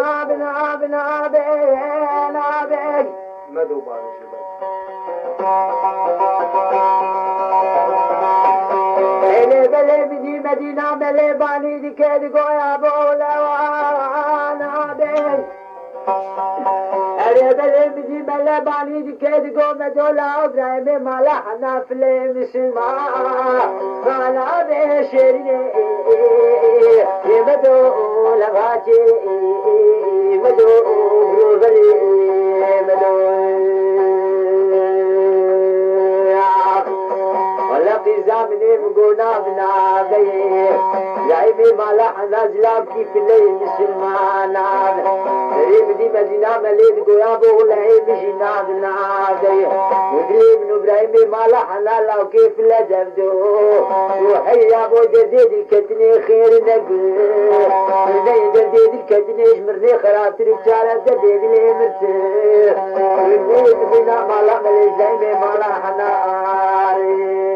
نابن مدوبان شباب بلي بدي مدينة بلي باني دي كيد قويا بولا وانا بي بلي بدي بلي باني دي كيد قو مدولا وبرايم مالا حنا فلي مسلمان مالا بي شيريني مدولا غاتي مدولا بلي في زامني بقونا بنابي جايبي مالح نازلاب كيف الليل مسلمان قريب دي مدينة مليد قيابو لعيب جنا بنابي ودري بن ابراهيم مالح نالا وكيف لجبدو روحي يا ابو جديد الكتني خير نقل مرني جديد الكتني اشمرني خرابتي رجالة جديد لي مرتي مرني مدينة مالح مليد جايبي مالح ناري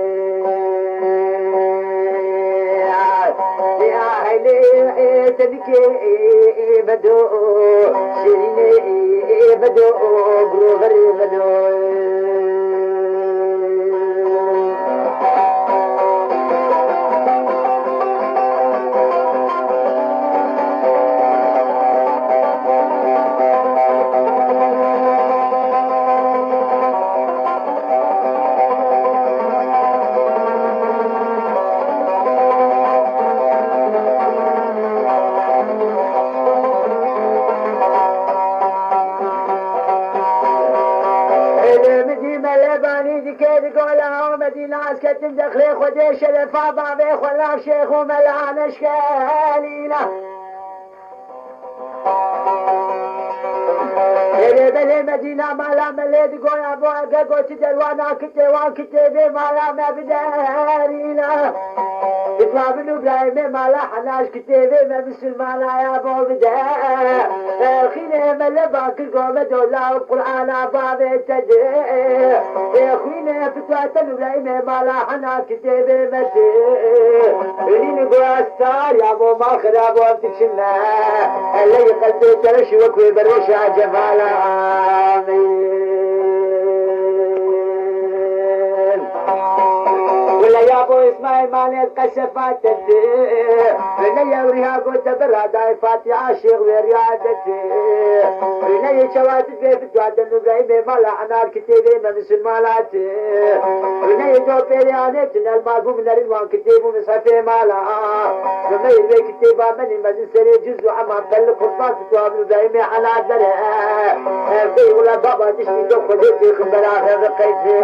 تبكي بدو شيريني بدو بروغري بدو ناس كتن دخلي خدي شرفا بابي خلا شيخ وملان اشكالينا بلي مدينة مالا مليد قويا بوغا قوتي دروانا كتوان كتبي مالا مبدارينا اطلع من ابراهيم مالا حناش كتبي مبسل مالا يا بو بدا خيني ملباك القوم دولا والقرآن بابي تدري خيني فتوات ابراهيم مالا حنا كتبي مدي لين قواستار يا بو ما خراب وابتكشنا اللي قلبي ترشي وكوي برشا جمالا ولا يا ابو اسماعيل مالي القشفات بني وريها قلت برا فاتحة شيخ وريادتي بني شواتت بيت وعد النبراهيم مالا عنار كتيبي ما مثل مالاتي بني جو بيرياني تنا المعفو من الوان كتيبو مسافي مالا بني الوي كتيبا مني مزن سري جزو عمان بل قرطان تتواب النبراهيم على عدره بي ولا بابا تشتي جو خديتي خبرا غير قيتي